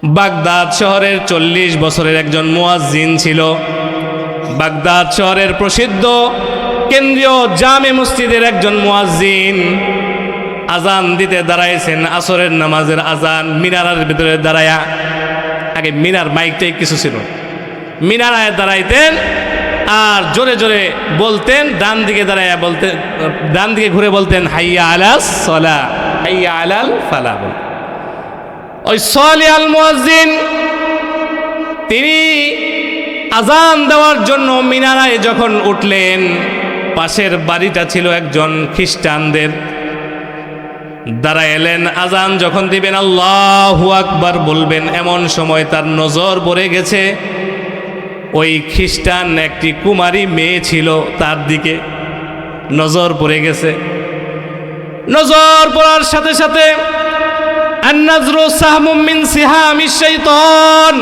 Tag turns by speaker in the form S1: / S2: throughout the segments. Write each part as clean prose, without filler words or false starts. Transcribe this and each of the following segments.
S1: Baghdad শহরের 40 বছরের একজন মুয়াজ্জিন ছিল। বাগদাদ শহরের প্রসিদ্ধ কেন্দ্রীয় জামে মসজিদের একজন মুয়াজ্জিন আজান দিতে দাঁড়াইছেন, আসরের নামাজের আজান মিনারের ভিতরে দাঁড়ায়া। আগে মিনার মাইকটাই কিছু ছিল, মিনারায় দাঁড়াইতেন আর জোরে জোরে বলতেন, ডান দিকে দাঁড়ায়া বলতেন, ডান দিকে ঘুরে বলতেন হাইয়া আলাস সালাহ, হাইয়া আলাল ফালাহ। ওই সালি আল মুয়াজ্জিন তিনি আজান দেওয়ার জন্য মিনারায় যখন উঠলেন, পাশের বাড়িটা ছিল একজন খ্রিস্টানদের। দাঁড়ায় এলেন, আজান যখন দিবেন আল্লাহু আকবার বলবেন, এমন সময় তার নজর পড়ে গেছে ওই খ্রিস্টান একটি কুমারী মেয়ে ছিল, তার দিকে নজর পড়ে গেছে। নজর পড়ার সাথে সাথে আন-নাজরু সাহমুম মিন সিহামিশ শাইতান,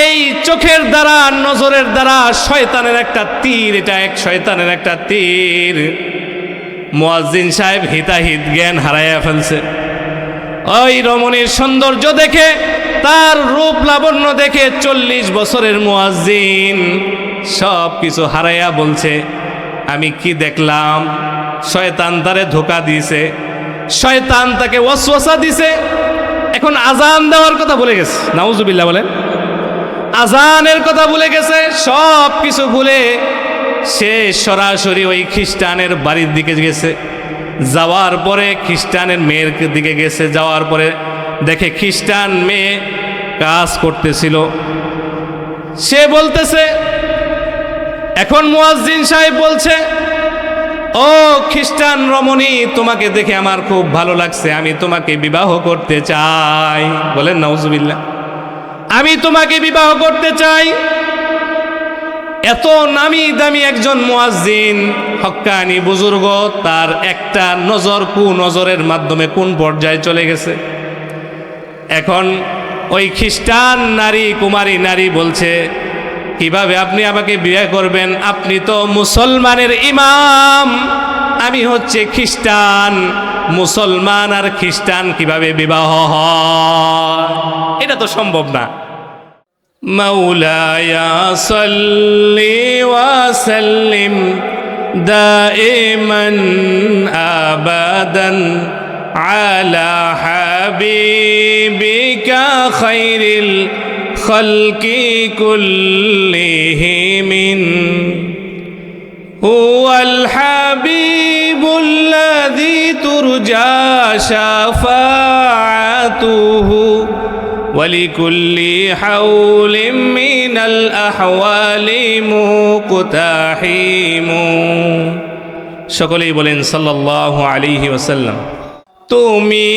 S1: এই চোখের দ্বারা, নজরের দ্বারা শয়তানের একটা তীর, এটা এক শয়তানের একটা তীর। মুয়াজ্জিন সাহেব হিতাহিত জ্ঞান হারাইয়া ফেলছে। ওই রমণীর সৌন্দর্য দেখে, তার রূপ লাবণ্য দেখে 40 বছরের মুয়াজ্জিন সব কিছু হারাইয়া বলছে, আমি কি দেখলাম? শয়তান তারে ধোঁকা দিয়েছে, শয়তান তাকে ওয়াসওয়াসা দিছে। এখন আজান দেওয়ার কথা ভুলে গেছে, নাউজুবিল্লাহ বলেন, আজানের কথা ভুলে গেছে। সব কিছু ভুলে সে সরাসরি ওই খ্রিস্টানের বাড়ির দিকে গেছে। যাওয়ার পরে খ্রিস্টানের মেয়ের দিকে গেছে, যাওয়ার পরে দেখে খ্রিস্টান মেয়ে কাজ করতেছিল। সে বলতেছে, এখন মুয়াজ্জিন সাহেব বলছে, ও খ্রিস্টান রমণী, তোমাকে দেখে আমার খুব ভালো লাগছে, আমি তোমাকে বিবাহ করতে চাই। বলেন নাউজুবিল্লাহ, আমি তোমাকে বিবাহ করতে চাই। এত নামি দামি একজন মুয়াজ্জিন, হক্কানি বুজুর্গ, তার একটা নজর নজরের মাধ্যমে কোন পর্যায়ে চলে গেছে। এখন ওই খ্রিস্টান নারী, কুমারী নারী বলছে, কিভাবে আপনি আমাকে বিয়ে করবেন? আপনি তো মুসলমানের ইমাম, আমি হচ্ছে খ্রিস্টান। মুসলমান আর খ্রিস্টান কিভাবে বিবাহ হয়? এটা তো সম্ভব না। মাওলায়া সাল্লি ওয়া সাল্লিম দাইমান আবাদান আলা হাবিবিকা খাইরিল খালকি কুল্লিহিম হুয়াল হাবিবুল্লাযী তুরজা শাফাআতুহু ওয়ালিকুল্লি হাওলিম মিনাল আহওয়ালি মুকতাহিম। সকলেই বলেন সাল্লাল্লাহু আলাইহি ওয়াসাল্লাম। তুমি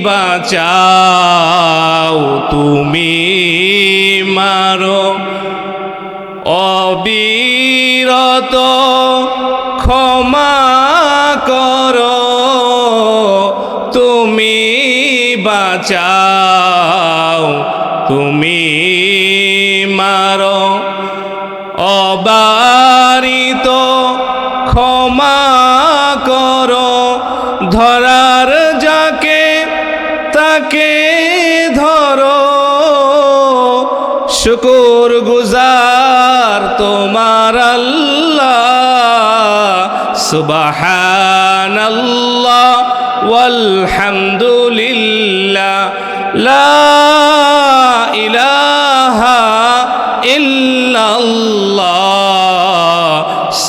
S1: বাঁচাও, তুমি মারো, অবিরত ক্ষমা করো। তুমি বাঁচাও, তুমি মারো, অবারিত ক্ষমা করো। ধরার যাকে তাকে ধরো, শুকর গুজার তোমার আল্লাহ। সুবহানাল্লাহ ওয়ালহামদুলিল্লাহ, লা ইলাহা ইল্লাল্লাহ।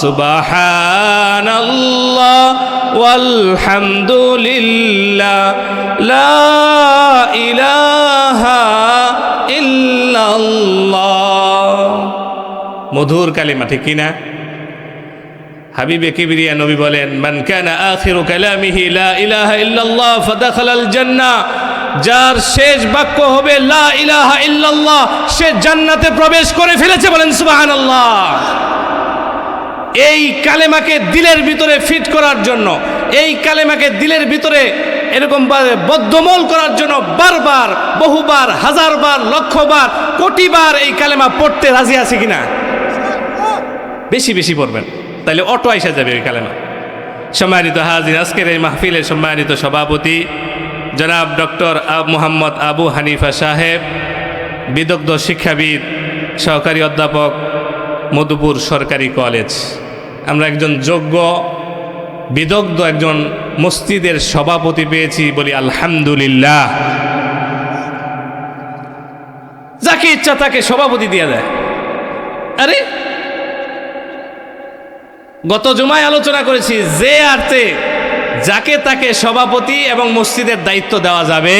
S1: সুবহানাল্লাহ ওয়ালহামদুলিল্লাহ, লা ইলাহা ইল্লাল্লাহ। মধুর কালিমা, ঠিক কিনা? হাবিবে কিবরিয়া নবী বলেন, মান কানা আখিরু কালামিহি লা ইলাহা ইল্লাল্লাহ ফাদাখালাল জান্নাহ, যার শেষ বাক্য হবে লা ইলাহা ইল্লাল্লাহ, সে জান্নাতে প্রবেশ করে ফেলেছে। বলেন সুবহানাল্লাহ। এই কালেমাকে দিলের ভিতরে ফিট করার জন্য, এই কালেমাকে দিলের ভিতরে এরকম বদ্ধমূল করার জন্য বারবার, বহুবার, হাজারবার, লক্ষবার, কোটিবার এই কালেমা পড়তে রাজি আছে কিনা? বেশি বেশি পড়বেন, তাহলে অটো আইসা যাবে ওই কালেমা। সম্মানিত হাজির, আজকের এই মাহফিলের সম্মানিত সভাপতি জনাব ডক্টর মোহাম্মদ আবু হানিফা সাহেব, বিদগ্ধ শিক্ষাবিদ, সহকারী অধ্যাপক, মধুপুর সরকারি কলেজ। আমরা একজন যোগ্য বিদগ্ধ একজন মসজিদের সভাপতি পেয়েছি, বলি আলহামদুলিল্লাহ। যাকে ইচ্ছা তাকে সভাপতি দিয়ে দেয়। আরে গত জুমায় আলোচনা করেছি, যে আর্থে যাকে তাকে সভাপতি এবং মসজিদের দায়িত্ব দেওয়া যাবে,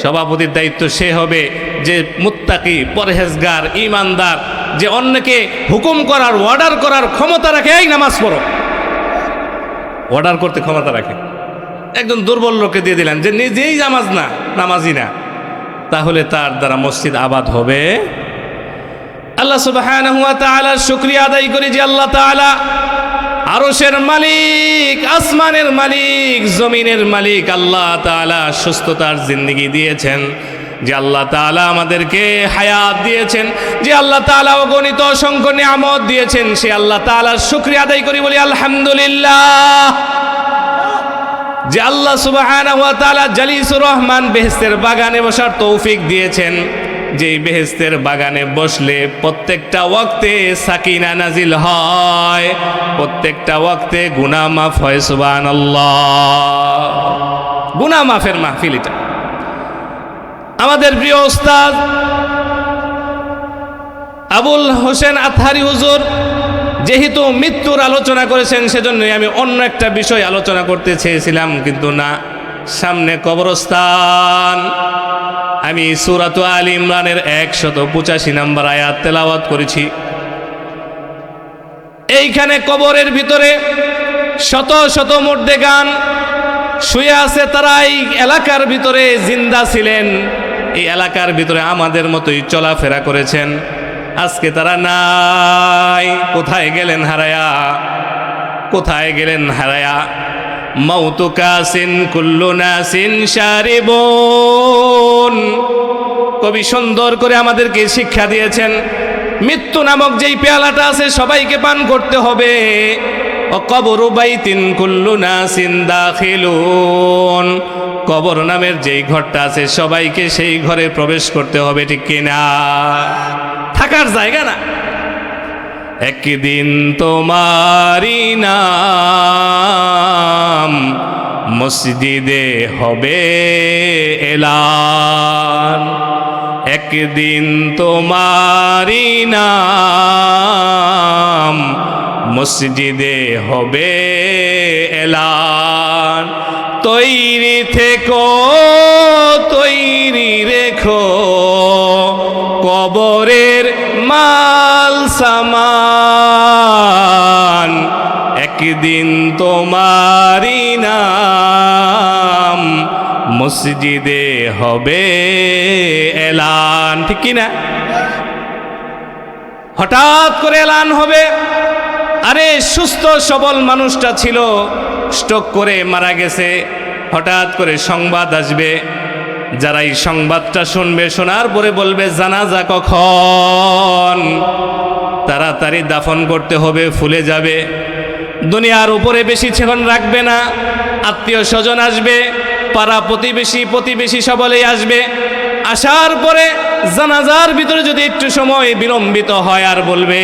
S1: সভাপতির দায়িত্ব সে হবে যে মুত্তাকি, পরহেজগার, ঈমানদার, যে অন্যকে হুকুম করার, অর্ডার করার ক্ষমতা রাখে। এই নামাজ পড়ো, অর্ডার করতে ক্ষমতা রাখে। একজন দুর্বল লোককে দিয়ে দিলেন যে নিজেই নামাজি না, তাহলে তার দ্বারা মসজিদ আবাদ হবে? আল্লাহ সুবহানাহু ওয়া তাআলার শুকরিয়া আদায় করি যে আল্লাহ তাআলা আরশের মালিক, আসমানের মালিক, জমিনের মালিক আল্লাহ তাআলা সুস্থতার জিন্দেগি দিয়েছেন, যে আল্লাহ তাআলা আমাদেরকে হায়াত দিয়েছেন, যে আল্লাহ তাআলা অগণিত অসংখ্য নিয়ামত দিয়েছেন, সে আল্লাহ তাআলার শুকরিয়া আদায় করি, বলি আলহামদুলিল্লাহ। যে আল্লাহ সুবহানাহু ওয়া তাআলা জালিসুর রহমান বেহেশতের বাগানে বসার তৌফিক দিয়েছেন, যেই বেহেশতের বাগানে বসলে প্রত্যেকটা ওয়াক্তে সাকিনা নাজিল হয়, প্রত্যেকটা ওয়াক্তে গুনাহ মাফ হয়। সুবহানাল্লাহ, গুনাহ মাফের মাহফিল এটা। আমাদের প্রিয় উস্তাদ আবুল হোসেন আতহারি হুজুর যেহেতু মৃত্যুর আলোচনা করেছেন, সেজন্যই আমি অন্য একটা বিষয় আলোচনা করতে চেয়েছিলাম, কিন্তু না, সামনে কবরস্থান। আমি সূরাত আলী ইমরানের 185 নম্বর আয়াত তেলাওয়াত করেছি। এইখানে কবরের ভিতরে শত শত মুর্দেগান শুয়ে আছে, তারা এই এলাকার ভিতরে জিন্দা ছিলেন, এই এলাকার ভিতরে আমাদের মতোই চলাফেরা করেছেন। আজকে তারা নাই। কোথায় গেলেন হারায়া? কোথায় গেলেন হারায়া? মাউতু কাসিন কুল্লু নাসিন শারিবুন। কবি সুন্দর করে আমাদেরকে শিক্ষা দিয়েছেন, মৃত্যু নামক যেই পেয়ালাটা আছে সবাইকে পান করতে হবে। ও কবরু বাইতিন কুল্লু নাসিন দাখিলুন। কবর নামের যেই ঘরটা আছে সবাইকে সেই ঘরে প্রবেশ করতে হবে, ঠিক কিনা? থাকার জায়গা না। একদিন তোমারি নাম মসজিদে হবে এলান, একদিন তোমারি নাম মসজিদে হবে এলান। তৈরি থেকো, তৈরি রেখো কবরের মাল সামান, একদিন তোমারি নাম মসজিদে হবে এলান, ঠিক কিনা? হঠাৎ করে এলান হবে। আরে সুস্থ সবল মানুষটা ছিল, স্ট্রোক করে মারা গেছে। হঠাৎ করে সংবাদ আসবে, যারা এই সংবাদটা শুনবে, শোনার পরে বলবে জানাজা কখন? তাড়াতাড়ি দাফন করতে হবে, ফুলে যাবে। দুনিয়ার উপরে বেশিক্ষণ রাখবে না। আত্মীয় স্বজন আসবে, পাড়া প্রতিবেশী সকলেই আসবে। আসার পরে জানাজার ভিতরে যদি একটু সময় বিলম্বিত হয়, আর বলবে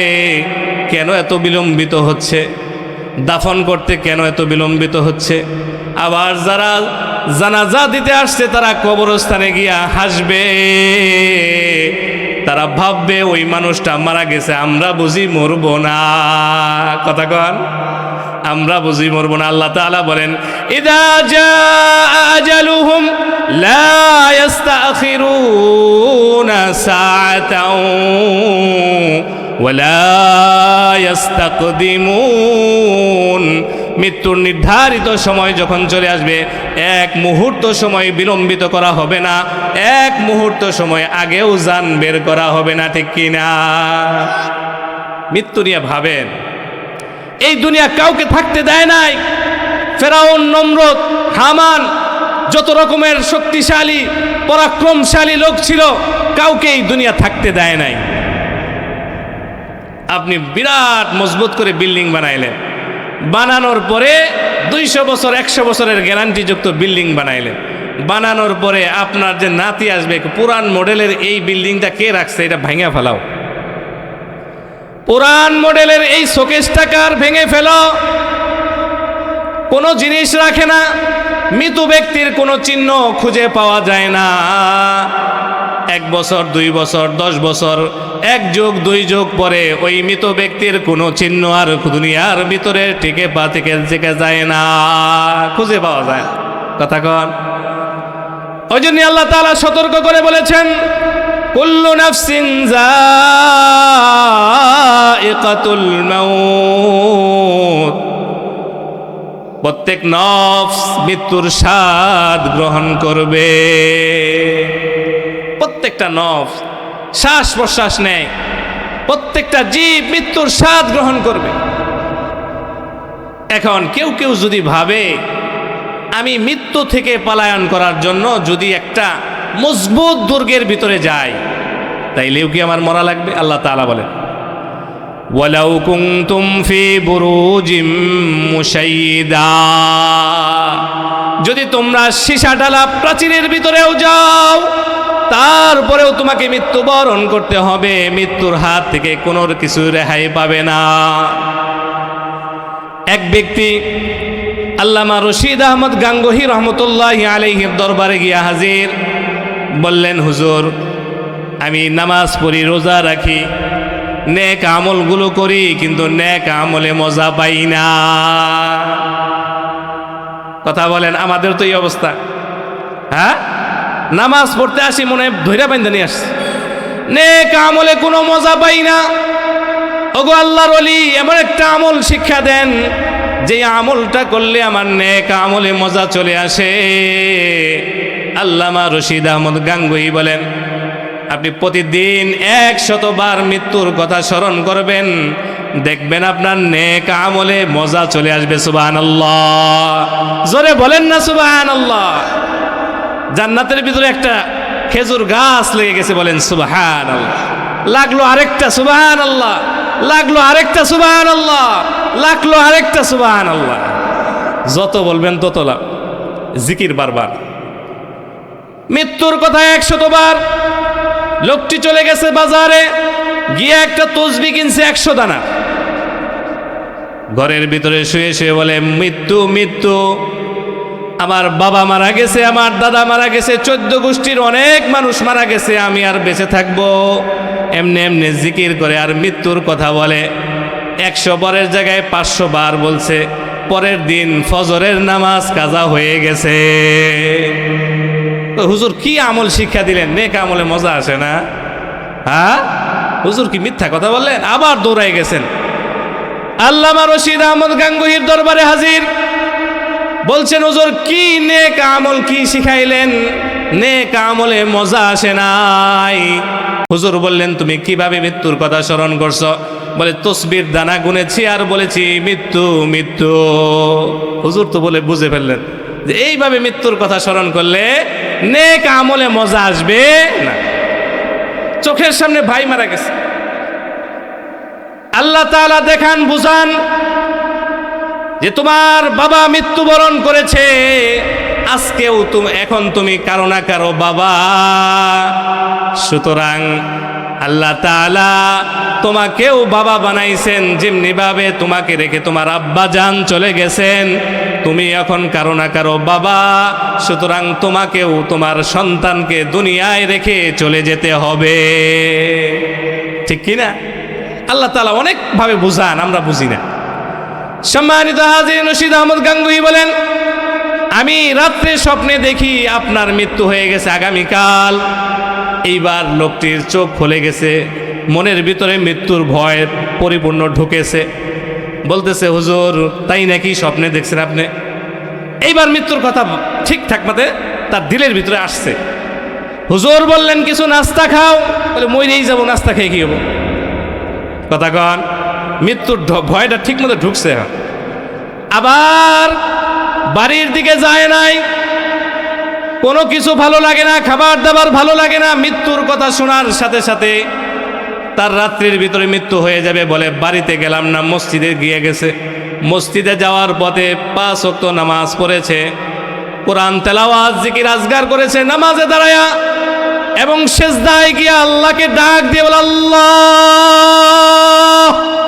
S1: কেন এত বিলম্বিত হচ্ছে, দাফন করতে কেন এত বিলম্বিত হচ্ছে। আবার যারা জানাজা দিতে আসছে তারা কবরস্থানে গিয়া হাসবে, তারা ভাববে ওই মানুষটা মারা গেছে, আমরা বুঝি মরব না। কথা কন, আমরা বুঝি মরব না। আল্লাহ তাআলা বলেন, ইদা জাআ আজালুহুম লা ইস্তাখিরুনা সাআতাও ওয়ালা ইস্তাকদিমুন। মৃত্যুর নির্ধারিত সময় যখন চলে আসবে, এক মুহূর্ত সময় বিলম্বিত করা হবে না, এক মুহূর্ত সময় আগেও জান বের করা হবে না, ঠিক কিনা? মৃত্যু নিয়ে ভাবেন, এই দুনিয়া কাউকে থাকতে দেয় নাই। ফেরাউন, নমরুদ, হামান, যত রকমের শক্তিশালী পরাক্রমশালী লোক ছিল, কাউকে এই দুনিয়া থাকতে দেয় নাই। আপনি বিরাট মজবুত করে বিল্ডিং বানাইলেন, বানানোর পরে 200 বছর 100 বছরের গ্যারান্টিযুক্ত বিল্ডিং বানাইলেন, বানানোর পরে আপনার যে নাতি আসবে, পুরান মডেলের এই বিল্ডিংটা কে রাখছে এটা ভেঙে ফেলাও, পুরান মডেলের এই শোকেসটা কার, ভেঙে ফেলো। কোনো জিনিস রাখে না, মৃত ব্যক্তির কোনো চিহ্ন খুঁজে পাওয়া যায় না। 1 বছর 2 বছর 10 বছর 1 যুগ 2 যুগ পরে ওই মৃত ব্যক্তির কোনো চিহ্ন আর দুনিয়ার ভিতরে টিকে যায় না, খুঁজে পাওয়া যায় না। কথা কন। ওই জন্য আল্লাহ তাআলা সতর্ক করে বলেছেন, কুল্লু নাফসিন যায়িকাতুল মাউত, প্রত্যেক নফস মৃত্যুর স্বাদ গ্রহণ করবে। প্রত্যেকটা নফস শ্বাস প্রশ্বাস নেয়, প্রত্যেকটা জীব মৃত্যুর স্বাদ গ্রহণ করবে। এখন কেউ কেউ যদি ভাবে আমি মৃত্যু থেকে পলায়ন করার জন্য যদি একটা মজবুত দুর্গের ভিতরে যাই, তাইলেও কি আমার মরা লাগবে? আল্লাহ তাআলা বলেন, ওয়ালাউ কুনতুম ফি বুরুজিম মুশাইয়্যিদা, যদি তোমরা সীসা ঢালা প্রাচীরের ভিতরেও যাও, তারপরেও তোমাকে মৃত্যুবরণ করতে হবে, মৃত্যুর হাত থেকে কোনো কিছু রেহাই পাবে না। এক ব্যক্তি আল্লামা রশিদ আহমদ গাঙ্গুহি রহমতুল্লাহি আলাইহির দরবারে গিয়া হাজির, বললেন, হুজুর আমি নামাজ পড়ি, রোজা রাখি, নেক আমলগুলো করি, কিন্তু নেক আমলে মজা পাই না। কথা বলেন, আমাদের তো এই অবস্থা। হ্যাঁ, নামাজ পড়তে আসি মনে হয় ধৈর্য বাইন্ধা নিয়ে আসছি, নেক আমলে কোনো মজা পাই না। ওগো আল্লাহর ওলি, এমন একটা আমল শিক্ষা দেন যে আমলটা করলে আমার নেক আমলে মজা চলে আসে। আল্লামা রশিদ আহমদ গাঙ্গুহি বলেন, আপনি প্রতিদিন 100 বার মৃত্যুর কথা স্মরণ করবেন, দেখবেন আপনার নেক আমলে মজা চলে আসবে। সুবহানাল্লাহ, জোরে বলেন না সুবহানাল্লাহ। জান্নাতের ভিতরে একটা খেজুর গাছ লেগে গেছে, বলেন সুবহানাল্লাহ। লাগলো আরেকটা, সুবহানাল্লাহ। লাগলো আরেকটা, সুবহানাল্লাহ। লাগলো আরেকটা, সুবহানাল্লাহ। যত বলবেন তত লাভ, জিকির বারবার। মৃত্যুর কথা 100 বার। লোকটি চলে গেছে বাজারে, গিয়ে একটা তসবিহ কিনছে 100 দানা। ঘরের ভিতরে শুয়ে শুয়ে বলে, মৃত্যু মৃত্যু, আমার বাবা মারা গেছে, আমার দাদা মারা গেছে, 14 গোষ্ঠীর অনেক মানুষ মারা গেছে, আমি আর বেঁচে থাকবো। এমনি এমনি জিকির করে আর মৃত্যুর কথা বলে। 100 বারের জায়গায় 500 বার বলছে। পরের দিন ফজরের নামাজ কাজা হয়ে গেছে। হুজুর কি আমল শিক্ষা দিলেন, নেক আমলে মজা আসে না? হ্যাঁ, হুজুর কি মিথ্যা কথা বললেন? আবার দৌড়াই গেছেন, আল্লামা রশিদ আহমদ গাঙ্গুহির দরবারে হাজির। বলছেন, হুজুর কি নেক আমল কি শিখাইলেন, নেক আমলে মজা আসে নাই। হুজুর বললেন, তুমি কিভাবে মৃত্যুর কথা স্মরণ করছো? বলে, তসবির দানা গুনেছি আর বলেছি মৃত্যু মৃত্যু। হুজুর তো বলে বুঝে ফেললেন যে এইভাবে মৃত্যুর কথা স্মরণ করলে নেক আমলে মজা আসবে না। চোখের সামনে ভাই মারা গেছে, আল্লাহ তাআলা দেখান, বুঝান যে তোমার বাবা মৃত্যুবরণ করেছে, আজকেও এখন তুমি কারো না কারো বাবা। সুতরাং আল্লাহ তাআলা তোমাকেও বাবা বানাইছেন, যেমনি ভাবে তোমাকে রেখে তোমার আব্বা জান চলে গেছেন, তুমি এখন কারো না কারো বাবা। সুতরাং তোমাকেও তোমার সন্তানকে দুনিয়ায় রেখে চলে যেতে হবে, ঠিক কিনা? আল্লাহ তাআলা অনেকভাবে বুঝান, আমরা বুঝি না। সম্মানিত হাজিরিন, রশিদ আহমদ গাঙ্গুহি বলেন, আমি রাত্রে স্বপ্নে দেখি আপনার মৃত্যু হয়ে গেছে আগামীকাল। এইবার লোকটির চোখ খুলে গেছে, মনের ভিতরে মৃত্যুর ভয় পরিপূর্ণ ঢুকেছে। বলতেছে, হুজুর তাই নাকি, স্বপ্নে দেখছেন আপনি? এইবার মৃত্যুর কথা ঠিকঠাক মতে তার দিলের ভিতরে আসছে। হুজুর বললেন, কিছু নাস্তা খাও। বলে, মইরেই যাবো, নাস্তা খেয়ে কি হবো? কথা কন, মৃত্যুর ভয়টা ঠিক মতো ঢুকছে। আবার বাড়ির দিকে যায় নাই, কোনো কিছু ভালো লাগে না, খাবার দাবার ভালো লাগে না। মৃত্যুর কথা শোনার সাথে সাথে তার রাত্রির ভিতরে মৃত্যু হয়ে যাবে বলে বাড়িতে গেলাম না, মসজিদে গিয়ে গেছে। মসজিদে যাওয়ার পথে 5 ওয়াক্ত নামাজ পড়েছে, কোরআন তেলাওয়াত জিকির আজগার করেছে নামাজে দাঁড়ায়া, এবং সিজদায় গিয়ে আল্লাহকে ডাক দিয়ে বলে আল্লাহ,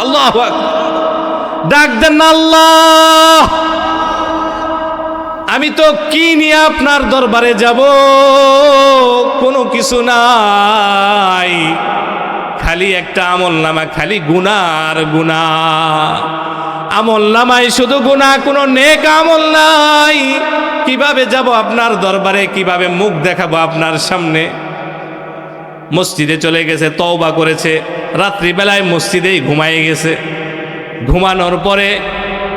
S1: আল্লাহু আকবার। ডাক দেন না, আল্লাহ আমি তো কি নিয়ে আপনার দরবারে যাব, কোনো কিছু নাই, খালি একটা আমলনামা, খালি গুনার গুনাহ, আমলনামায় শুধু গুনাহ, কোনো নেক আমল নাই। কিভাবে যাব আপনার দরবারে, কিভাবে মুখ দেখাবো আপনার সামনে? মসজিদে চলে গেছে, তওবা করেছে, রাত্রিবেলায় মসজিদেই ঘুমায় গেছে। ঘুমানোর পরে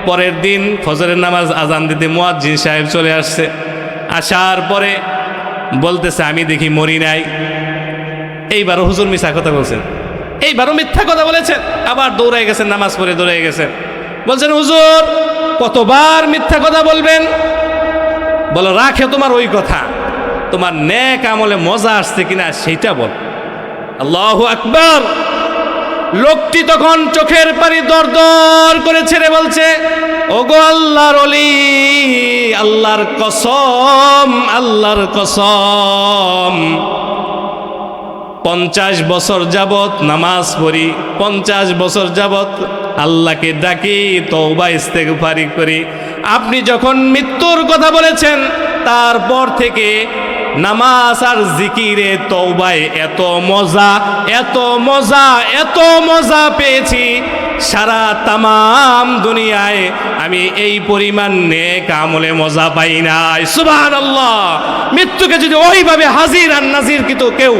S1: পরের দিন ফজরের নামাজ আজান দিতে মুয়াজ্জিন সাহেব চলে আসছে। আসার পরে বলতেছে আমি দেখি মরি নাই। এইবারও হুজুর মিথ্যা কথা বলছেন, এইবারও মিথ্যা কথা বলেছেন। আবার দৌড়াই গেছেন, নামাজ পড়ে দৌড়াই গেছেন। বলছেন হুজুর কতবার মিথ্যা কথা বলবেন? বলো রাখে তোমার ওই কথা, তোমার নেক আমলে মজা আসছে কিনা সেইটা বল। আল্লাহু আকবার। লোকটি তখন চোখের পানি দরদর করে ছেড়ে বলছে, ওগো আল্লাহর ওলি, আল্লাহর কসম, আল্লাহর কসম, 50 বছর যাবত নামাজ পড়ি, 50 বছর যাবত আল্লাহকে ডাকি, তওবা ইস্তেগফারি করি। আপনি যখন মৃত্যুর কথা বলেছেন তারপর থেকে নামাজ আর জিকিরে তওবায় এত মজা, এত মজা, এত মজা পেয়েছি, সারা তামাম দুনিয়ায় আমি এই পরিমাণ নেক আমলে মজা পাই নাই। সুবহানাল্লাহ। মৃত্যুকে যদি ওইভাবে হাজির আর নাজির কিন্তু কেউ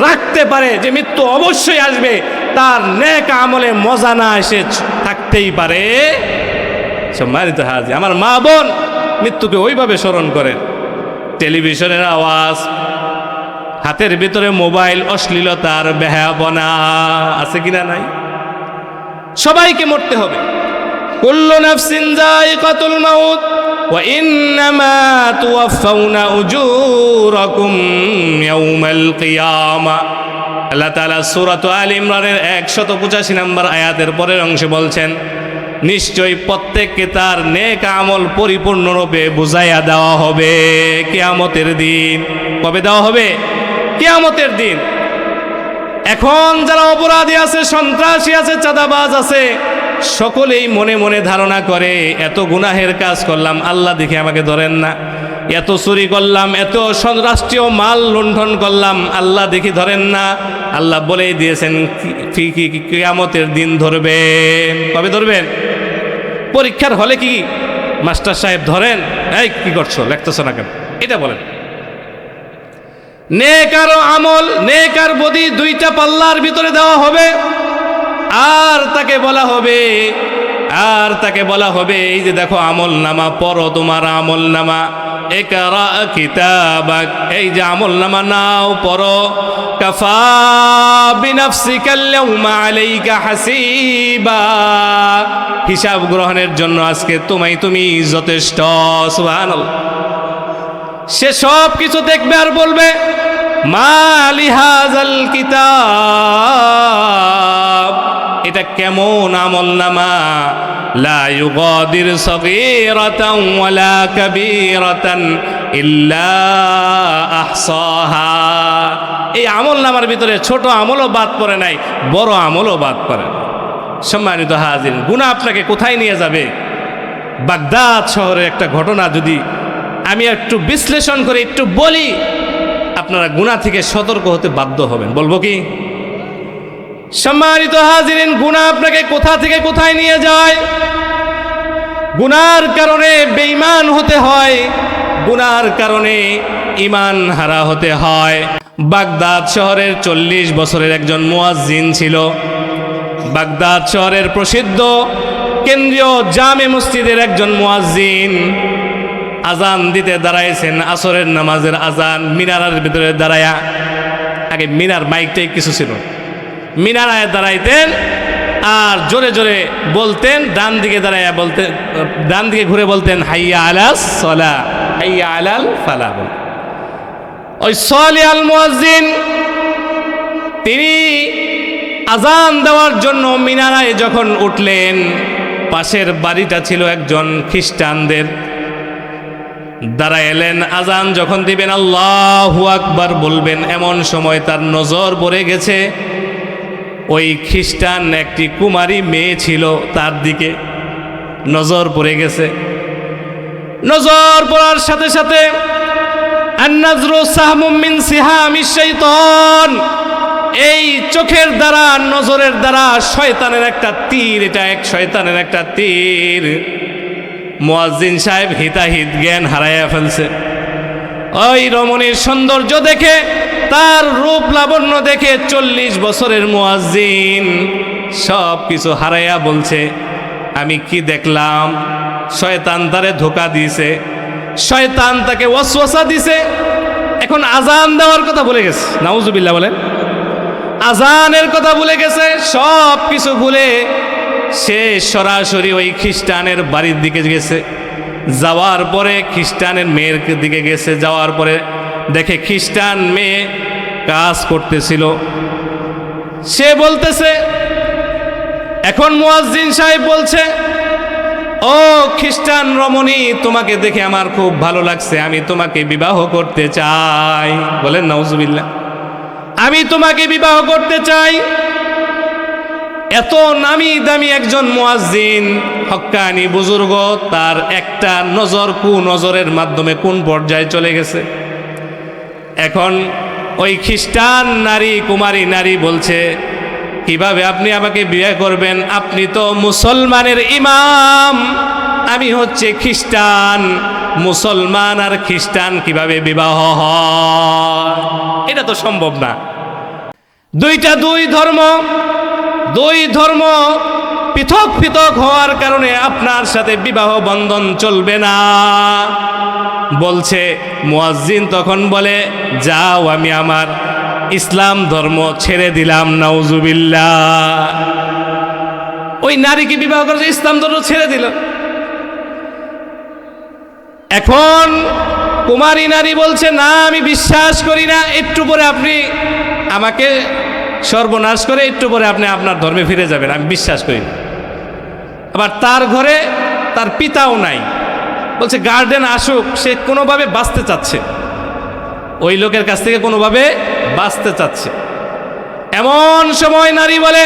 S1: রাখতে পারে যে মৃত্যু অবশ্যই আসবে, তার নেক আমলে মজা না এসে থাকতেই পারে? সম্মানিত হাজির, আমার মা বোন মৃত্যুকে ওইভাবে স্মরণ করেন। টেলিভিশনের আওয়াজ, হাতের ভিতরে মোবাইল, অশ্লীলতার বেহায়াপনা আছে কিনা নাই? সবাইকে মরতে হবে। কুল্লু নাফসিন যায়িকাতুল মাউত ওয়া ইন্নামা তুওয়াফাউনা উজুরাকুম ইয়াউমাল কিয়ামা। আল্লাহ তাআলা সূরা আলে ইমরানের 185 নম্বর আয়াতের পরের অংশে বলছেন, নিশ্চয়ই প্রত্যেককে তার নেক আমল পরিপূর্ণরূপে বুঝাইয়া দেওয়া হবে কিয়ামতের দিন। কবে দেওয়া হবে? কিয়ামতের দিন। এখন যারা অপরাধী আছে, সন্ত্রাসী আছে, চাঁদাবাজ আছে, সকলেই মনে মনে ধারণা করে এত গুনাহের কাজ করলাম, আল্লাহ দেখে আমাকে ধরেন না। এত চুরি করলাম, এত রাষ্ট্রীয় মাল লুণ্ঠন করলাম, আল্লাহ দেখি ধরেন না। আল্লাহ বলেই দিয়েছেন কিয়ামতের দিন ধরবেন। কবে ধরবেন? পরীক্ষার হলে কি মাস্টার সাহেব ধরেন, এই কি করছো, লেখতেছো না কেন, এটা বলেন। নেক আর আমল, নেক আর বদি দুইটা পাল্লার ভিতরে দেওয়া হবে, আর তাকে বলা হবে, আর তাকে বলা হবে এই যে দেখো আমল নামা, পড়ো তোমার আমল নামা, ইকরা কিতাবাক, এই যে আমল নামা নাও, পড়ো। কাফা বিনাফসিকাল ইয়াউমা আলাইকা হাসিবা, হিসাব গ্রহণের জন্য আজকে তুমি যথেষ্ট। সুবহানাল্লাহ। সে সব কিছু দেখবে আর বলবে মা লিহাযাল কিতাব, এটা কেমন আমল নামা, লা ইউগাদির সগীরাতান ওয়ালা কাবীরাতান ইল্লা আহসাহা। এই আমল নামার ভিতরে ছোট আমলও বাদ পড়ে নাই, বড় আমলও বাদ পড়ে না। সম্মানিত হাজির, গুনাহ আপনাকে কোথায় নিয়ে যাবে? বাগদাদ শহরের একটা ঘটনা যদি আমি একটু বিশ্লেষণ করে একটু বলি, আপনারা গুনাহ থেকে সতর্ক হতে বাধ্য হবেন। বলবো কি? সম্মানিত হাজিরিন, গুনাহ আপনাকে কোথা থেকে কোথায় নিয়ে যায়? গুনার কারণে বেঈমান হতে হয়, গুনার কারণে ঈমান হারা হতে হয়। বাগদাদ শহরের 40 বছরের একজন মুয়াজ্জিন ছিল। বাগদাদ শহরের প্রসিদ্ধ কেন্দ্রীয় জামে মসজিদের একজন মুয়াজ্জিন আজান দিতে দাঁড়াইছেন, আসরের নামাজের আজান, মিনারের ভিতরে দাঁড়ায়া। আগে মিনার মাইকটাই কিছু ছিল, মিনারায় দাঁড়াইতেন আর জোরে জোরে বলতেন, ডান দিকে দাঁড়াইয়া বলতেন, ডান দিকে ঘুরে বলতেন হাইয়া আলাস সালাহ, হাইয়া আলাল ফালাহ। ওই সালি আল মুয়াজ্জিন তিনি আজান দেওয়ার জন্য মিনারায় যখন উঠলেন, পাশের বাড়িটা ছিল একজন খ্রিস্টানদের। দাঁড়ায় এলেন, আজান যখন দিবেন আল্লাহু আকবার বলবেন, এমন সময় তার নজর পড়ে গেছে ওই খ্রিস্টান একটি কুমারী মেয়ে ছিল, তার দিকে নজর পড়ে গেছে। নজর পড়ার সাথে সাথে আন-নাজরু সাহমুম মিন সিহামিশ শাইতান, এই চোখের দ্বারা, নজরের দ্বারা শয়তানের একটা তীর, এটা এক শয়তানের একটা তীর। মুয়াজ্জিন সাহেব হিতাহিত জ্ঞান হারাইয়া ফেলছে। ওই রমণীর সৌন্দর্য দেখে, তার রূপ লাবণ্য দেখে 40 বছরের মুয়াজ্জিন সব কিছু হারাইয়া বলছে, আমি কি দেখলাম? শয়তান তারে ধোঁকা দিয়েছে, শয়তান তাকে ওয়াসওয়াসা দিছে। এখন আজান দেওয়ার কথা ভুলে গেছে, নাউজুবিল্লাহ বলেন, আজানের কথা ভুলে গেছে। সব কিছু ভুলে সে সরাসরি ওই খ্রিস্টানের বাড়ির দিকে গেছে। যাওয়ার পরে খ্রিস্টানের মেয়ের দিকে গেছে, যাওয়ার পরে দেখে খ্রিস্টান মেয়ে কাজ করতেছিল। সে বলতেছে, এখন মুয়াজ্জিন সাহেব বলছে, ও খ্রিস্টান রমণী, তোমাকে দেখে আমার খুব ভালো লাগছে, আমি তোমাকে বিবাহ করতে চাই। বলেন নাউজুবিল্লাহ, আমি তোমাকে বিবাহ করতে চাই। এত নামি দামি একজন মুয়াজ্জিন, হক্কানি বুজুর্গ, তার একটা নজর নজরের মাধ্যমে কোন পর্যায়ে চলে গেছে। এখন ওই খ্রিস্টান নারী, কুমারী নারী বলছে, কিভাবে আপনি আমাকে বিয়ে করবেন? আপনি তো মুসলমানের ইমাম, আমি হচ্ছে খ্রিস্টান। মুসলমান আর খ্রিস্টান কিভাবে বিবাহ হয়? এটা তো সম্ভব না। দুই ধর্ম পৃথক পৃথক হওয়ার কারণে আপনার সাথে বিবাহ বন্ধন চলবে না বলছে। মুয়াজ্জিন তখন বলে, যাও, আমি আমার ইসলাম ধর্ম ছেড়ে দিলাম। নাউজুবিল্লাহ। ওই নারীকে বিবাহ করে ইসলাম ধর্ম ছেড়ে দিল। এখন কুমারী নারী বলছে, না, আমি বিশ্বাস করি না, একটু পরে আপনি আমাকে সর্বনাশ করে একটু পরে আপনি আপনার ধর্মে ফিরে যাবেন, আমি বিশ্বাস করি না। আবার তার ঘরে তার পিতাও নাই, বলছে গার্ডেন আসুক, সে কোনোভাবে বাঁচতে চাচ্ছে, ওই লোকের কাছ থেকে কোনোভাবে বাঁচতে চাচ্ছে। এমন সময় নারী বলে,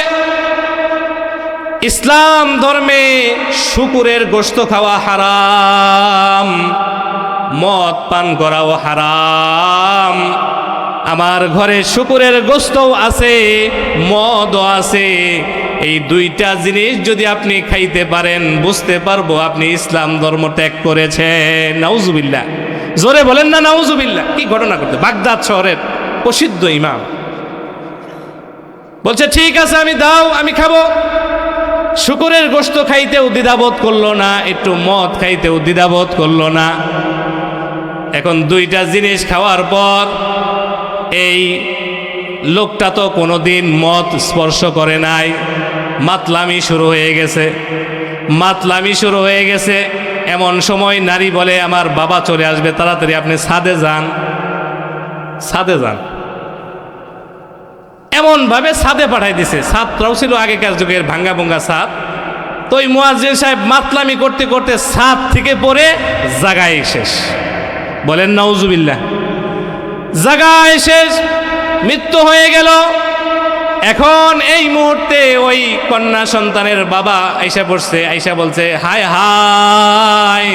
S1: ইসলাম ধর্মে শুকুরের গোশত খাওয়া হারাম, মদ পান করাও হারাম, আমার ঘরে শুকুরের গোশতও আছে, মদও আছে। এই দুইটা জিনিস যদি আপনি খাইতে পারেন, বুঝতে পারবো আপনি ইসলাম ধর্ম ত্যাগ করেছেন। নাউজুবিল্লাহ, জোরে বলেন না নাউজুবিল্লাহ। কি ঘটনা করতে, বাগদাদ শহরের প্রসিদ্ধ ইমাম বলছে, ঠিক আছে, আমি দাও, আমি খাবো। শুকুরের গোশত খাইতেও দ্বিধাবোধ করলো না, একটু মদ খাইতেও দ্বিধাবোধ করলো না। এখন দুইটা জিনিস খাওয়ার পর এই লোকটা তো কোনোদিন মদ স্পর্শ করে নাই, মাতলামি শুরু হয়ে গেছে। এমন সময় নারী বলে, আমার বাবা চলে আসবে, তাড়াতাড়ি আপনি ছাদে যান। এমনভাবে ছাদে পাঠাই দিছে। ছাদটাও ছিল আগেকার যুগের ভাঙ্গা ভঙ্গা ছাদ। তো ওই মুয়াজ্জিন সাহেব মাতলামি করতে করতে ছাদ থেকে পড়ে জাগায় শেষ। বলেন নাউজুবিল্লাহ। জাগায় শেষ, মৃত্যু হয়ে গেল। এখন এই মুহূর্তে ওই কন্যা সন্তানের বাবা আইসা পড়ছে, আইসা বলছে, হায় হায়,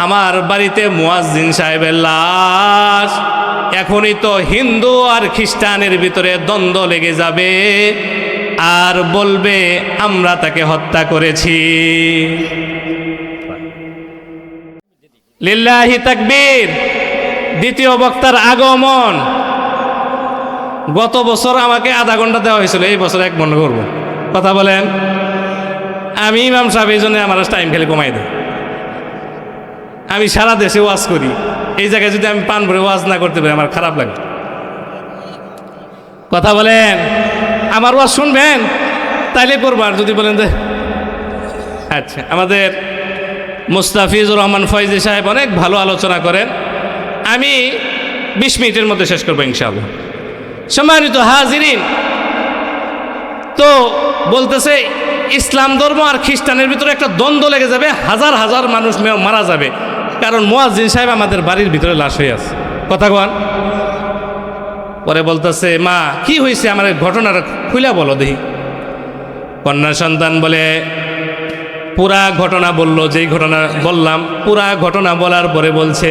S1: আমার বাড়িতে মুয়াজ্জিন সাহেবের লাশ, এখনই তো হিন্দু আর খ্রিস্টানের ভিতরে দ্বন্দ্ব লেগে যাবে, আর বলবে আমরা তাকে হত্যা করেছি। লিল্লাহি তাকবীর। দ্বিতীয় বক্তার আগমন। গত বছর আমাকে আধা ঘন্টা দেওয়া হয়েছিল, এই বছর 1 ঘন্টা করবো। কথা বলেন। আমি ইমাম সাহেব এই জন্য আমার টাইম খেলে কমাই দেয়। আমি সারা দেশে ওয়াজ করি, এই জায়গায় যদি আমি পান ভরে ওয়াজ না করতে পারি আমার খারাপ লাগে। কথা বলেন। আমার ওয়াজ শুনবেন তাইলে করবো, আর যদি বলেন যে আচ্ছা। আমাদের মুস্তাফিজুর রহমান ফয়জি সাহেব অনেক ভালো আলোচনা করেন, আমি 20 মিনিটের মধ্যে শেষ করবো ইনশাআল্লাহ। সম্মানিত হাজিরিন, তো বলতেছে ইসলাম ধর্ম আর খ্রিস্টানের ভিতরে একটা দ্বন্দ্ব লেগে যাবে, হাজার হাজার মানুষ মারা যাবে, কারণ মুয়াজ্জিন সাহেব আমাদের বাড়ির ভিতরে লাশ হয়ে আছে। কথা কন। পরে বলতেছে, মা কি হয়েছে, আমার ঘটনাটা খুলে বলো দেখি। কন্যা সন্তান বলে, পুরা ঘটনা বললো, যেই ঘটনা বললাম পুরা ঘটনা বলার পরে বলছে,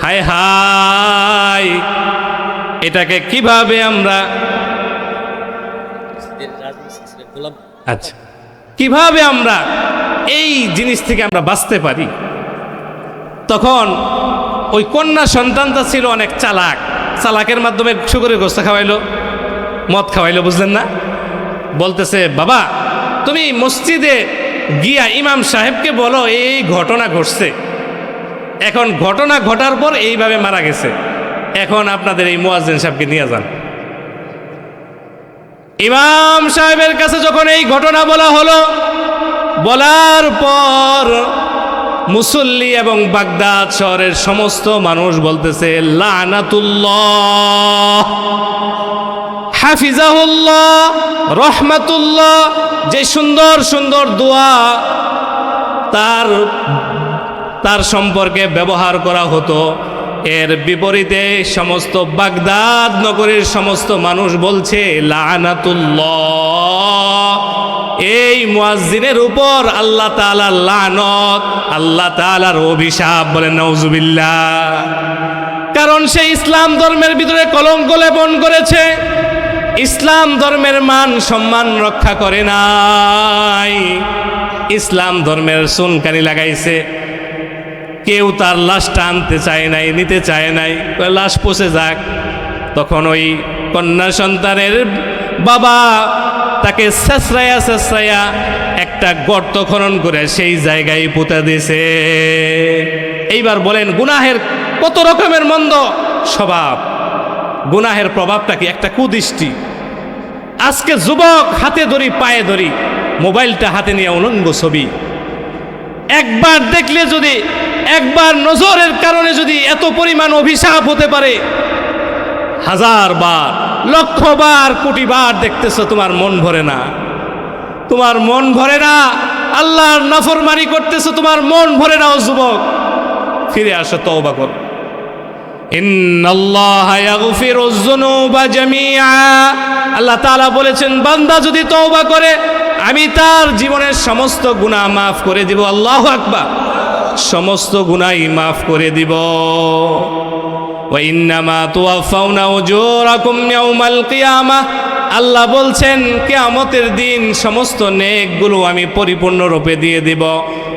S1: হায় হায়, এটাকে কিভাবে আমরা, আচ্ছা, কিভাবে আমরা এই জিনিস থেকে আমরা বাঁচতে পারি। তখন ওই কন্যা সন্তানটা ছিল অনেক চালাক, চালাকের মাধ্যমে শুকরের গোস্ত খাওয়াইলো, মদ খাওয়াইলো, বুঝলেন না। বলতেছে, বাবা তুমি মসজিদে গিয়া ইমাম সাহেবকে বলো এই ঘটনা ঘটছে, এখন ঘটনা ঘটার পর এইভাবে মারা গেছে, এখন আপনাদের এই মুয়াজ্জিন সাহেবকে নিয়ে যান। ইমাম সাহেবের কাছে যখন এই ঘটনা বলা হলো, বলার পর মুসল্লি এবং বাগদাদ শহরের সমস্ত মানুষ বলতেছে, লানাতুল্লাহ, হাফিজাহুল্লাহ, রহমাতুল্লাহ, যে সুন্দর সুন্দর দোয়া তার সম্পর্কে ব্যবহার করা হতো, এর বিপরীতে সমস্ত বাগদাদ নগরীর সমস্ত মানুষ বলছে লানাতুল্লাহ, এই মুয়াজ্জিনের উপর আল্লাহ তাআলার লানত, আল্লাহ তাআলার অভিশাপ। বলেন নাউজুবিল্লাহ। কারণ সে ইসলাম ধর্মের ভিতরে কলঙ্ক লেপন করেছে, ইসলাম ধর্মের মান সম্মান রক্ষা করে নাই, ইসলাম ধর্মের চুনকানি লাগাইছে। কেউ তার লাশটা আনতে চায় নাই, নিতে চায় নাই, লাশ পচে যাক। তখন ওই কন্যা সন্তানের বাবা তাকে ছেঁচড়াইয়া একটা গর্ত খনন করে সেই জায়গায় পুঁতে দিয়েছে। এইবার বলেন, গুনাহের কত রকমের মন্দ স্বভাব, গুনাহের প্রভাবটা কি? একটা কুদৃষ্টি। আজকে যুবক হাতে ধরি, পায়ে ধরি, মোবাইলটা হাতে নিয়ে উলঙ্গ ছবি, একবার দেখলে যদি, একবার নজরের কারণে যদি এত পরিমাণ অভিশাপ হতে পারে, হাজার বার, লক্ষ বার, কোটি বার দেখতেছো, তোমার মন ভরে না, তোমার মন ভরে না, আল্লাহর নাফরমানি করতেছো, তোমার মন ভরে না। ও যুবক, ফিরে আসো, তওবা করো। ইন্নাল্লাহা ইয়াগফিরুয যুনুবা জামিআ, আল্লাহ তাআলা বলেছেন, বান্দা যদি তওবা করে আমি তার জীবনের সমস্ত গুনাহ মাফ করে দিব। আল্লাহু আকবার। সমস্ত গুনাহ মাফ করে দিব। ওয়া ইন্নামা তুওয়াফাউনা উজুরাকুম ইয়াউমাল কিয়ামাহ, আল্লাহ বলছেন কিয়ামতের দিন সমস্ত নেকগুলো আমি পরিপূর্ণরূপে দিয়ে দিব।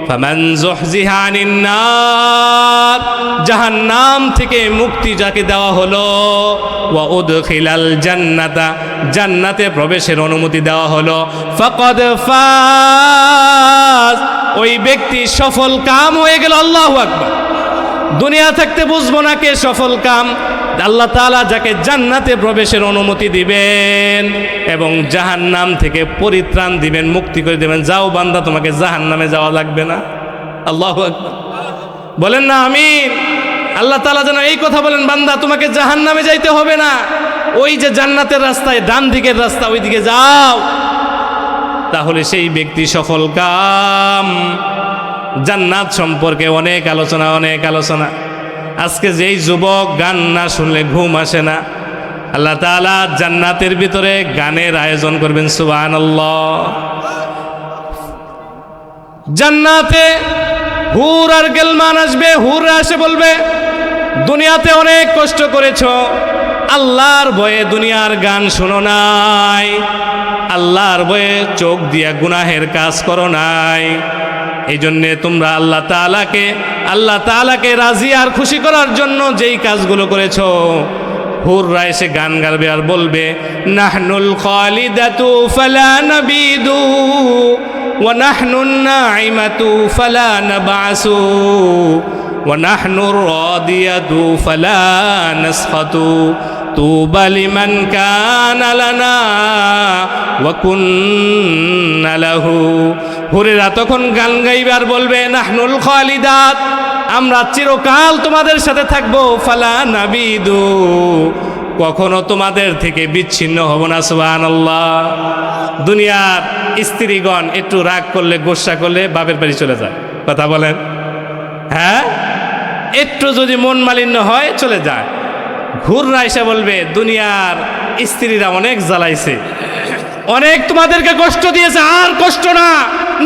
S1: ফামান যুহজিহা আনিন নার, জাহান্নাম থেকে মুক্তি যাকে দেওয়া হলো, ওয়া উদখিলাল জান্নাতা, জান্নাতে প্রবেশের অনুমতি দেওয়া হলো, ফাকাদ ফাজ, ওই ব্যক্তি সফল কাম হয়ে গেল। আল্লাহু আকবার। দুনিয়া থাকতে বুঝবো না কে সফল কাম। আল্লাহ তাআলা যাকে জান্নাতে প্রবেশের অনুমতি দিবেন এবং জাহান্নাম থেকে পরিত্রাণ দিবেন, মুক্তি করে দিবেন। যাও বান্দা, তোমাকে জাহান্নামে যাওয়া লাগবে না। আল্লাহু আকবার। বলেন না আমিন। আল্লাহ তাআলা যেন এই কথা বলেন, বান্দা তোমাকে জাহান্নামে যাইতে হবে না, ওই যে জান্নাতের রাস্তায় ডান দিকের রাস্তা, ওই দিকে যাও, তাহলে সেই ব্যক্তি সফল কাম। জান্নাত সম্পর্কে অনেক আলোচনা, অনেক আলোচনা। আজকে যেই যুবক গান না শুনলে ঘুম আসে না, আল্লাহ তাআলা জান্নাতের ভিতরে গানের আয়োজন করবেন। সুবহানাল্লাহ। জান্নাতে হুর আর গেলমান আসবে, হুররা এসে বলবে, দুনিয়াতে অনেক কষ্ট করেছো, আল্লাহর ভয়ে দুনিয়ার গান শোনো নাই, আল্লাহর ভয়ে চোখ দিয়া গুনাহের কাজ করো নাই, এই জন্যে তোমরা আল্লাহ তাআলাকে রাজি আর খুশি করার জন্য যেই কাজগুলো করেছো, হুররা এসে গান গাইবে আর বলবে, নাহনুল খালিদাতু ফালা নাবিদু ওয়া নাহনুন নাইমাতু ফালা নাবাসু ওয়া নাহনুর রাদিয়াতু ফালা নাসখাতু তুবা লিমান কানা লানা ওয়া কুন্না লাহু। হুরেরা তখন গান গাইবে আর বলবে, নাহনুল খালিদাত, আমরা চিরকাল তোমাদের সাথে থাকবো, ফালা নাবিদু কখনো তোমাদের থেকে বিচ্ছিন্ন হব না। সুবহানাল্লাহ। দুনিয়ার স্ত্রীগণ একটু রাগ করলে, গোসা করলে বাপের বাড়ি চলে যায়, কথা বলেন, হ্যাঁ, একটু যদি মন মালিন্য হয় চলে যায়। ঘুররা এসে বলবে দুনিয়ার স্ত্রীরা অনেক জ্বালাইছে, অনেক তোমাদেরকে কষ্ট দিয়েছে, আর কষ্ট না,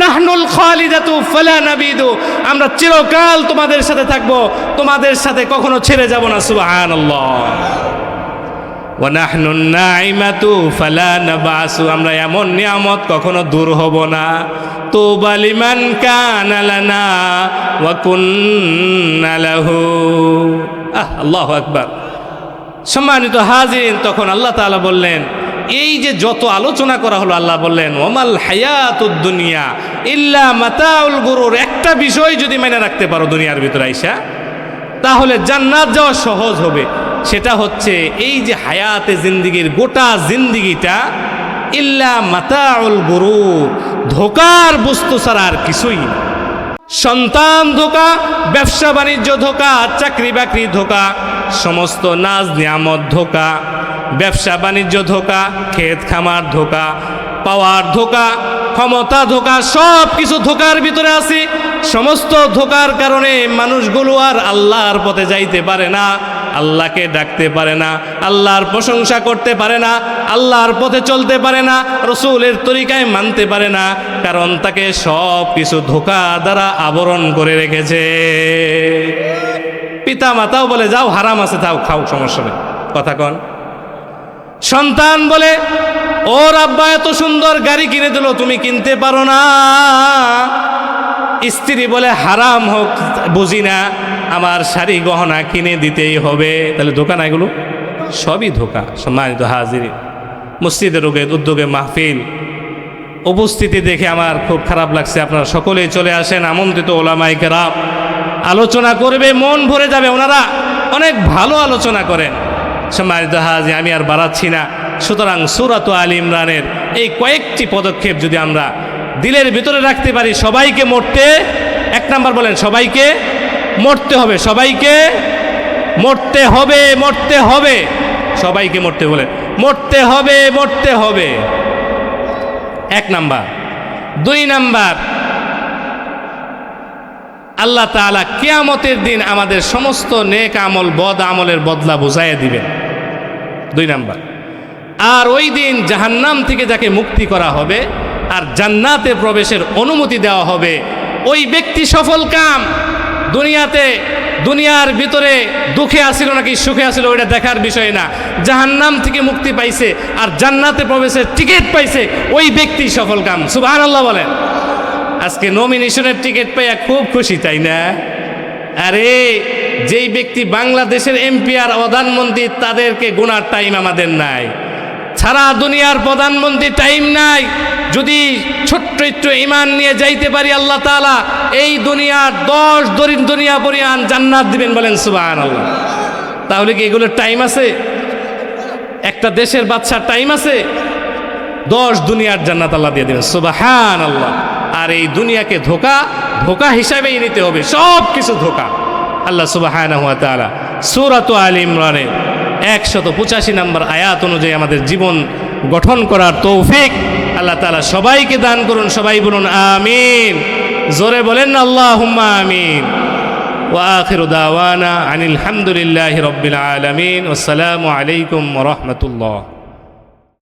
S1: নাহনুল খালিদাতু ফালা নাবিদু, আমরা চিরকাল তোমাদের সাথে থাকবো, তোমাদের সাথে কখনো ছেড়ে যাব না। সুবহানাল্লাহ। ওয়া নাহনুন নাইমাতু ফালা নাবাসু, আমরা এমন নিয়ামত কখনো দূর হব না। তুবা লিমান কানা লানা ওয়া কুন্না লাহু। আল্লাহু আকবার। সম্মানিত হাজিরিন, তখন আল্লাহ তাআলা বললেন, এই যে যত আলোচনা করা হলো, আল্লাহ বললেন ওমাল হায়াতুদ দুনিয়া ইল্লা মাতাউল গুরুর। একটা বিষয় যদি মেনে রাখতে পারো দুনিয়ার ভিতরে আইসা, তাহলে জান্নাত যাওয়া সহজ হবে। সেটা হচ্ছে এই যে হায়াতে জিন্দিগির গোটা জিন্দিগিটা ইল্লা মাতাউল গুরুর, ধোকার বস্তু ছাড়া আর কিছুই না। সন্তান ধোকা, ব্যবসা বাণিজ্য ধোকা, চাকরি বাকরি ধোকা, সমস্ত নাজ নিয়ামত ধোকা, ব্যবসা বাণিজ্য ধোকা, ক্ষেত খামার ধোকা, পাওয়ার ধোকা, ক্ষমতা ধোকা, সব কিছু ধোকার ভিতরে আছে। সমস্ত ধোকার কারণে মানুষগুলো আর আল্লাহর পথে যাইতে পারে না, আল্লাহকে ডাকতে পারে না, আল্লাহর প্রশংসা করতে পারে না, আল্লাহর পথে চলতে পারে না, রসুলের তরিকায় মানতে পারে না, কারণ তাকে সব কিছু ধোকা দ্বারা আবরণ করে রেখেছে। পিতা মাতাও বলে যাও হারাম আছে, তাও খাও, সমস্যা নেই, কথা কন। সন্তান বলে ওর আব্বা এত সুন্দর গাড়ি কিনে দিল, তুমি কিনতে পারো না। স্ত্রী বলে হারাম হোক বুঝি না, আমার শাড়ি গহনা কিনে দিতেই হবে। তাহলে ধোকা না এগুলো? সবই ধোকা। সম্মানিত হাজিরিন, মসজিদের উদ্যোগে মাহফিল উপস্থিতি দেখে আমার খুব খারাপ লাগছে। আপনারা সকলেই চলে আসেন, আমন্ত্রিত ওলামায়ে কেরাম আলোচনা করবে, মন ভরে যাবে। ওনারা অনেক ভালো আলোচনা করেন। সম্মানিত হাজির, আমি আর বাড়াচ্ছি না। সুতরাং সূরাত আল ইমরানের এই কয়েকটি পদক্ষেপ যদি আমরা দিলের ভিতরে রাখতে পারি, সবাইকে মরতে, এক নাম্বার বলেন, সবাইকে মরতে হবে, সবাইকে মরতে হবে, মরতে হবে, সবাইকে মরতে বলেন, মরতে হবে, মরতে হবে, এক নাম্বার। দুই নাম্বার, আল্লাহ তাআলা কিয়ামতের দিন আমাদের সমস্ত নেক আমল, বদ আমলের বদলা বুঝাইয়া দিবেন, দুই নাম্বার। আর ওই দিন জাহান্নাম থেকে যাকে মুক্তি করা হবে আর জান্নাতে প্রবেশের অনুমতি দেওয়া হবে, ওই ব্যক্তি সফল কাম। দুনিয়াতে, দুনিয়ার ভিতরে দুঃখে আসিল নাকি সুখে আসিল ওইটা দেখার বিষয় না। জাহান্নাম থেকে মুক্তি পাইছে আর জান্নাতে প্রবেশের টিকিট পাইছে, ওই ব্যক্তি সফল কাম। সুবহানাল্লাহ বলেন। আজকে নমিনেশনের টিকিট পাইয়া খুব খুশি, তাই না? আরে যেই ব্যক্তি বাংলাদেশের এমপি আর প্রধানমন্ত্রী, তাদেরকে গুনার টাইম আমাদের নাই। সারা দুনিয়ার প্রধানমন্ত্রী টাইম নাই। যদি ছোট্ট একটু ঈমান নিয়ে যাইতে পারি, আল্লাহ তাআলা এই দুনিয়ার 10 দুনিয়া পরিমাণ জান্নাত দিবেন, বলেন সুবহানাল্লাহ। তাহলে কি এগুলোর টাইম আছে? একটা দেশের বাদশার টাইম আছে? 10 দুনিয়ার জান্নাত আল্লাহ দিয়ে দেবেন, সুবহানাল্লাহ। আর এই দুনিয়াকে ধোকা, ধোকা হিসাবেই নিতে হবে, সব কিছু ধোকা। আল্লাহ সুবহানাহু ওয়া তাআলা সূরাত আল ইমরানের 185 নম্বর আয়াত অনুযায়ী আমাদের জীবন গঠন করার তৌফিক আল্লাহ তাআলা সবাইকে দান করুন। সবাই বলুন আমিন, জোরে বলেন আল্লাহুম্মা আমিন। ওয়া আখিরু দাওয়ানা আনিল হামদুলিল্লাহি রাব্বিল আলামিন। আসসালামু আলাইকুম ওয়া রাহমাতুল্লাহ।